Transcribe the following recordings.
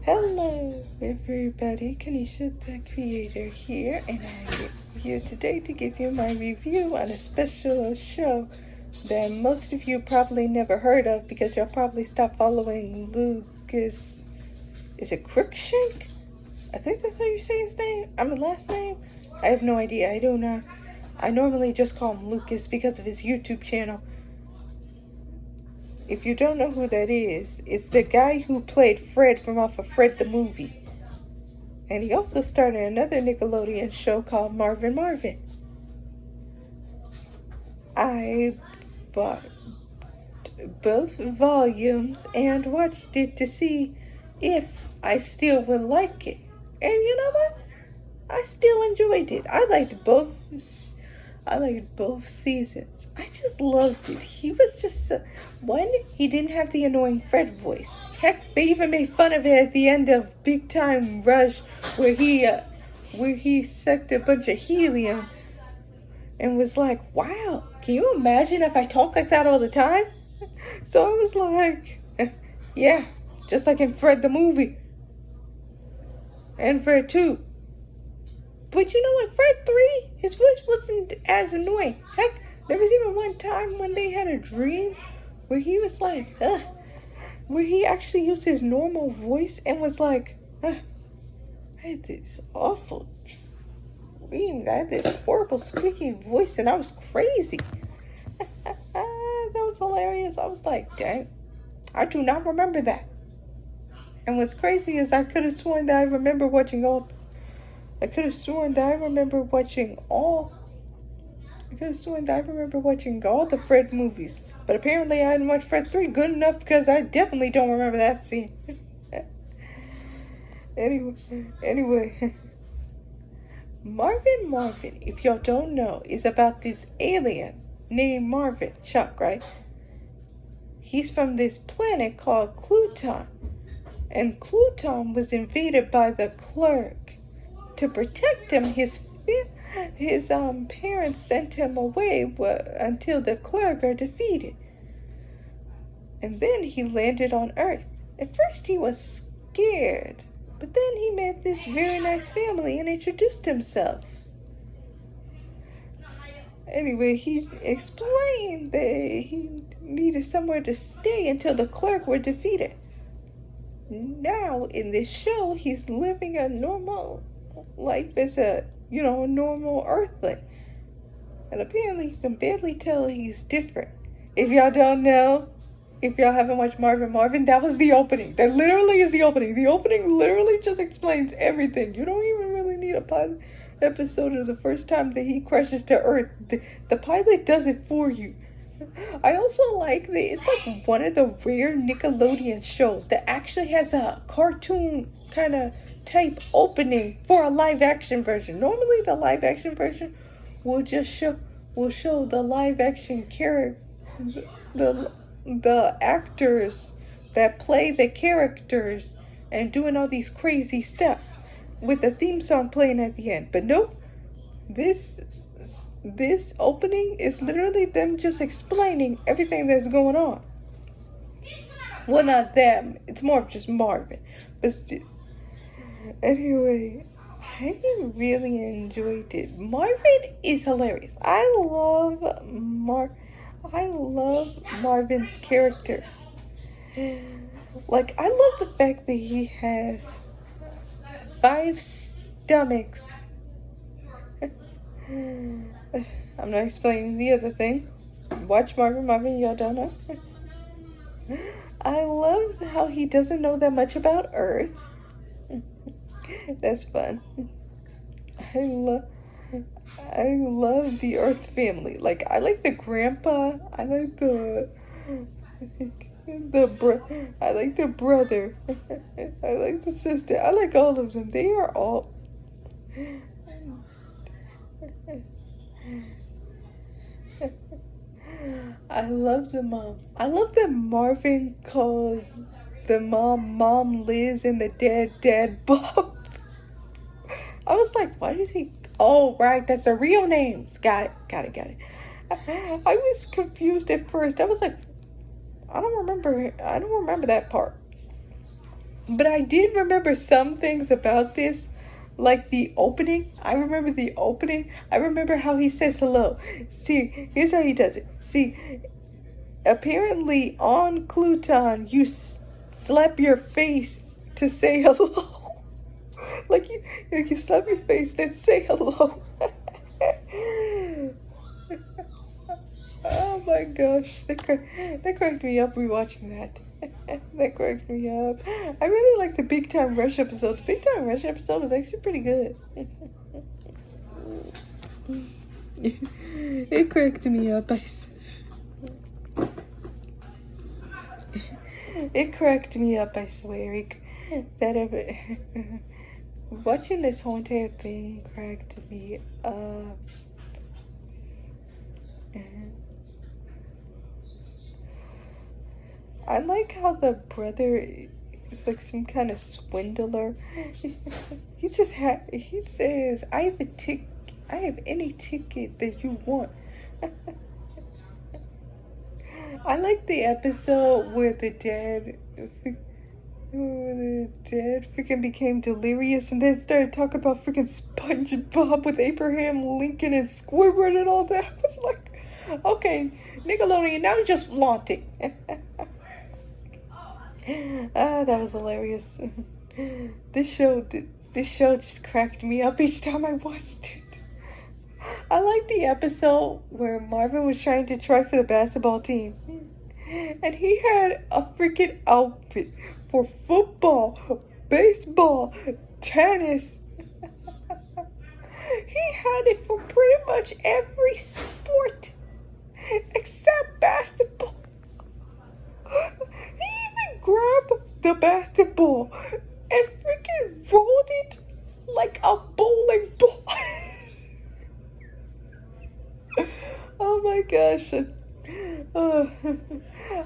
Hello everybody, Kanisha the Creator here, and I'm here today to give you my review on a special show that most of you probably never heard of because you'll probably stop following Lucas. Is it Crookshank? I think that's how you say his name. Last name? I have no idea. I don't know. I normally just call him Lucas because of his YouTube channel. If you don't know who that is, it's the guy who played Fred from off of Fred the Movie. And he also started another Nickelodeon show called Marvin Marvin. I bought both volumes and watched it to see if I still would like it. And you know what? I still enjoyed it. I liked both seasons. I just loved it. He was just he didn't have the annoying Fred voice. Heck, they even made fun of it at the end of Big Time Rush, where he sucked a bunch of helium and was like, "Wow, can you imagine if I talk like that all the time?" So I was like, "Yeah, just like in Fred the Movie and Fred 2." But you know what, Fred 3, his voice wasn't as annoying. Heck, there was even one time when they had a dream where he was like, where he actually used his normal voice and was like, I had this awful dream. I had this horrible squeaky voice and I was crazy. That was hilarious. I was like, dang, I do not remember that. And what's crazy is I could have sworn that I remember watching all the Fred movies. But apparently I didn't watch Fred 3 good enough because I definitely don't remember that scene. Anyway. Marvin Marvin, if y'all don't know, is about this alien named Marvin. Shock, right? He's from this planet called Pluton. And Pluton was invaded by the Clerk. To protect him, his parents sent him away until the Clerk are defeated. And then he landed on Earth. At first he was scared, but then he met this very nice family and introduced himself. Anyway, he explained that he needed somewhere to stay until the Clerk were defeated. Now, in this show, he's living a normal life as a normal earthling. And apparently you can barely tell he's different. If y'all don't know, if y'all haven't watched Marvin Marvin, that was the opening. That literally is the opening. The opening literally just explains everything. You don't even really need a pilot episode of the first time that he crashes to Earth. The pilot does it for you. I also like that it's like one of the rare Nickelodeon shows that actually has a cartoon kind of type opening for a live action version. Normally the live action version will show the live action character, the actors that play the characters and doing all these crazy stuff with the theme song playing at the end. But nope, this opening is literally them just explaining everything that's going on. Well, not them. It's more of just Marvin. But still. Anyway, I really enjoyed it. Marvin is hilarious. I love Marvin's character. Like, I love the fact that he has 5 stomachs. I'm not explaining the other thing. Watch Marvin Marvin, y'all don't know. I love how he doesn't know that much about Earth. That's fun. I love the Earth family. Like, I like the grandpa. I like the brother. I like the sister. I like all of them. They are all. I love the mom. I love that Marvin calls the mom Liz and the dad Bob. I was like, why does he? Oh, right, that's the real names. Got it. I was confused at first. I was like, I don't remember that part. But I did remember some things about this, like the opening. I remember the opening. I remember how he says hello. See, here's how he does it. See, apparently on Cluton, you slap your face to say hello. like you slap your face and say hello. Oh my gosh, that cracked me up rewatching that. That cracked me up. I really like the Big Time Rush episode. The Big Time Rush episode was actually pretty good. It cracked me up. It cracked me up, I swear. Watching this whole entire thing cracked me up. I like how the brother is like some kind of swindler. He says, I have any ticket that you want. I like the episode where the dad freaking became delirious and then started talking about freaking SpongeBob with Abraham Lincoln and Squidward and all that. I was like, okay, Nickelodeon, now you're just flaunting. That was hilarious. This show just cracked me up each time I watched it. I like the episode where Marvin was trying to try for the basketball team. And he had a freaking outfit for football, baseball, tennis. He had it for pretty much every sport except basketball. He even grabbed the basketball and freaking rolled it like a bowling ball. Oh my gosh.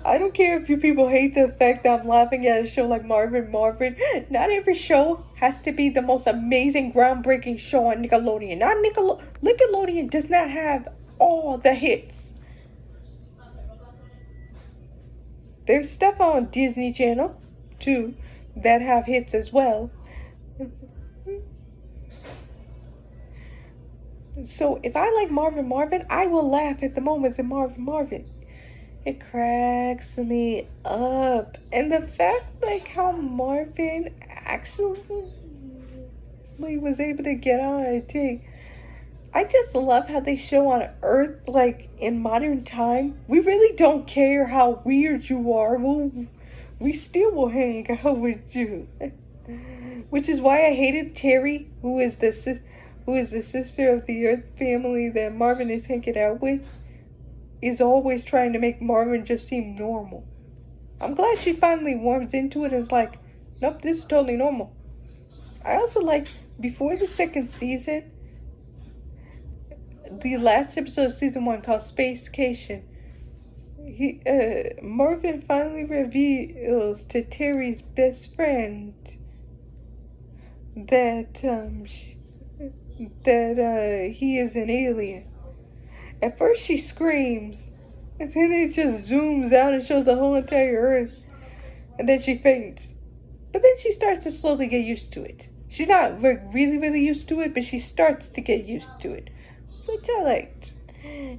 I don't care if you people hate the fact that I'm laughing at a show like Marvin Marvin. Not every show has to be the most amazing, groundbreaking show on Nickelodeon. Nickelodeon does not have all the hits. There's stuff on Disney Channel, too, that have hits as well. So if I like Marvin Marvin, I will laugh at the moments in Marvin Marvin. It cracks me up. And the fact, like, how Marvin actually was able to get on a date. I just love how they show on Earth, like, in modern time, we really don't care how weird you are. We still will hang out with you. Which is why I hated Terry, who is the sister of the Earth family that Marvin is hanging out with, is always trying to make Marvin just seem normal. I'm glad she finally warms into it and is like, nope, this is totally normal. I also like, before the second season, the last episode of season 1 called Spacecation, Marvin finally reveals to Terry's best friend that he is an alien. At first she screams, and then it just zooms out and shows the whole entire Earth, and then she faints. But then she starts to slowly get used to it. She's not really used to it, but she starts to get used to it, which I liked.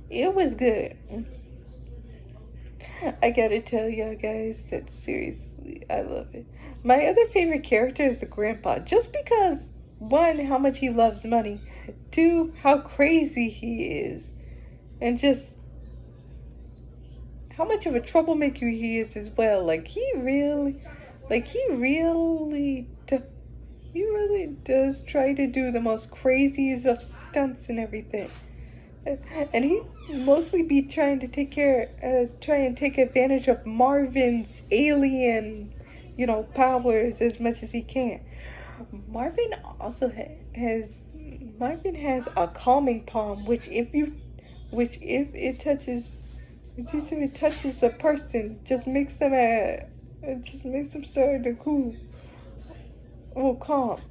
It was good. I gotta tell y'all guys that seriously, I love it. My other favorite character is the grandpa, just because, 1, how much he loves money, 2, how crazy he is, and just how much of a troublemaker he is as well. He really does try to do the most craziest of stunts and everything. And he mostly be trying to try and take advantage of Marvin's alien, powers as much as he can. Marvin also has a calming palm, which if it touches a person, just makes them start to cool or calm.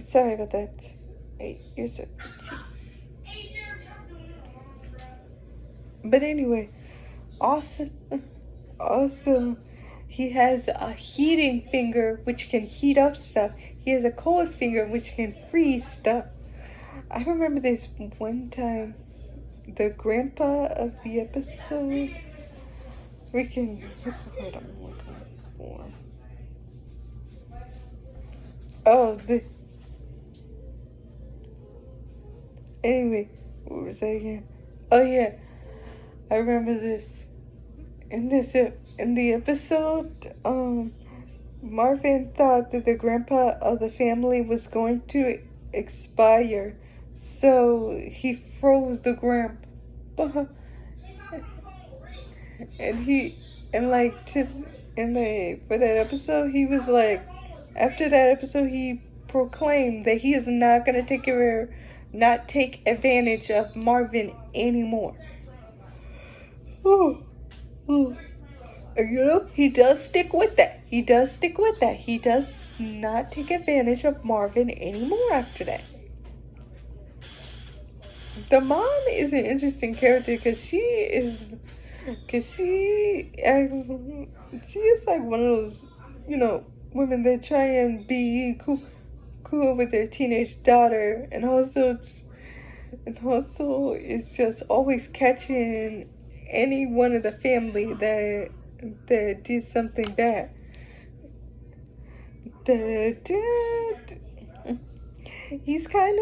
Sorry about that. Hey, here's a But anyway, also, also, he has a heating finger which can heat up stuff. He has a cold finger which can freeze stuff. I remember this one time, the grandpa of the episode, freaking, what's the word I'm looking for? Oh, anyway, what was I again? Oh yeah, I remember this. In the episode, Marvin thought that the grandpa of the family was going to expire, so he froze the grandpa. and he and like to and the for that episode he was like, after that episode he proclaimed that he is not gonna not take advantage of Marvin anymore. Ooh, ooh. He does stick with that. He does stick with that. He does not take advantage of Marvin anymore after that. The mom is an interesting character because she is like one of those, women that try and be cool with their teenage daughter, and also is just always catching any one of the family that did something bad. The dad, he kind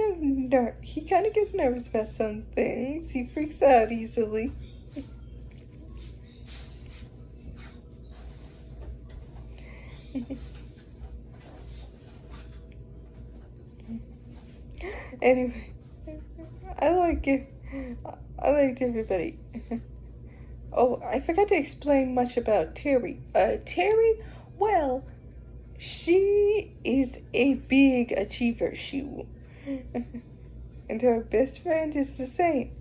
of gets nervous about some things. He freaks out easily. Anyway, I liked everybody. Oh, I forgot to explain much about Terry. Terry, well, she is a big achiever. And her best friend is the same.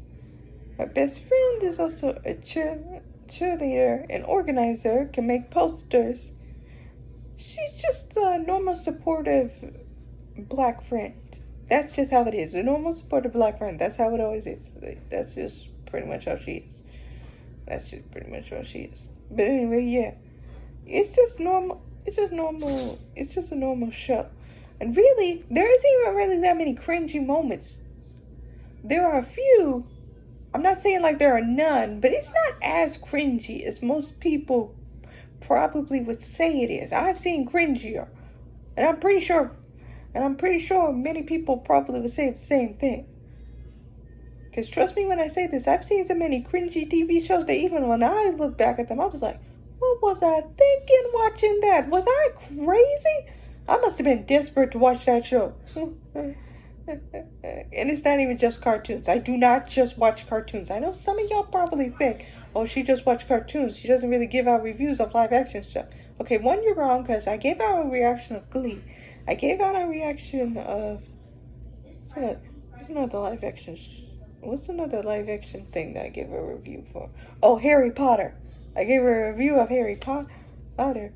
Her best friend is also a cheerleader, an organizer, can make posters. She's just a normal, supportive black friend. That's just how it is. A normal, supportive black friend. That's how it always is. That's just pretty much how she is. That's just pretty much what she is. But anyway, yeah. It's just normal. It's just normal. It's just a normal show. And really, there isn't even really that many cringy moments. There are a few. I'm not saying like there are none, but it's not as cringy as most people probably would say it is. I've seen cringier. And I'm pretty sure many people probably would say the same thing. Because trust me when I say this, I've seen so many cringy TV shows that even when I look back at them, I was like, what was I thinking watching that? Was I crazy? I must have been desperate to watch that show. And it's not even just cartoons. I do not just watch cartoons. I know some of y'all probably think, oh, she just watched cartoons. She doesn't really give out reviews of live action stuff. Okay, one, you're wrong, because I gave out a reaction of Glee. I gave out a reaction of... What's another live action thing that I gave a review for? Oh, Harry Potter. I gave a review of Harry Potter.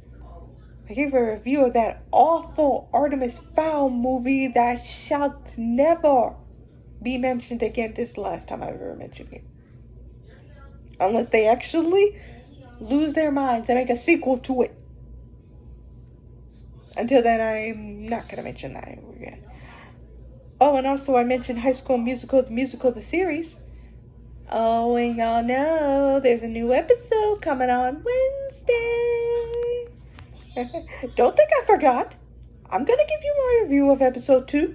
I gave a review of that awful Artemis Fowl movie that shall never be mentioned again. This is the last time I've ever mentioned it. Unless they actually lose their minds and make a sequel to it. Until then, I'm not going to mention that ever again. Oh, and also I mentioned High School Musical, the series. Oh, and y'all know there's a new episode coming on Wednesday. Don't think I forgot. I'm going to give you my review of episode 2.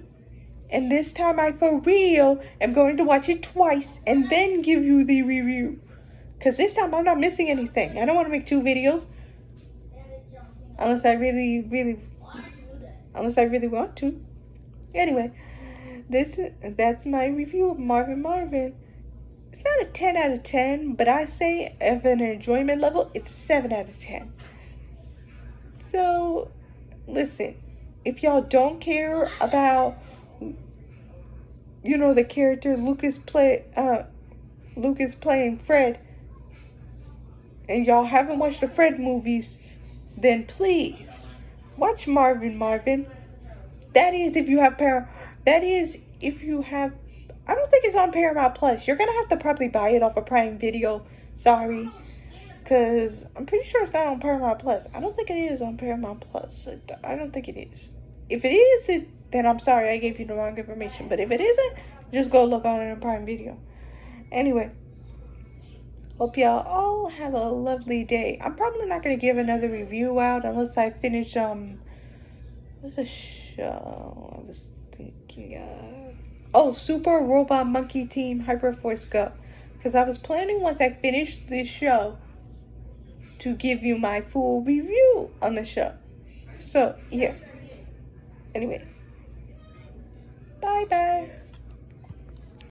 And this time I, for real, am going to watch it twice and then give you the review. Because this time I'm not missing anything. I don't want to make 2 videos. Unless I really want to. Anyway, that's my review of Marvin Marvin. It's not a 10 out of 10, but I say of an enjoyment level, it's a 7 out of 10. So, listen, if y'all don't care about, the character Lucas playing Fred, and y'all haven't watched the Fred movies, then please watch Marvin Marvin. That is if you have I don't think it's on Paramount Plus. You're gonna have to probably buy it off of Prime Video. Sorry. Because I'm pretty sure it's not on Paramount Plus. I don't think it is on Paramount Plus. I don't think it is. If it is, then I'm sorry I gave you the wrong information. But if it isn't, just go look on it on Prime Video. Anyway, hope y'all all have a lovely day. I'm probably not going to give another review out unless I finish, what's the show I was thinking of? Oh, Super Robot Monkey Team Hyperforce Go. Because I was planning once I finish this show to give you my full review on the show. So, yeah. Anyway. Bye-bye.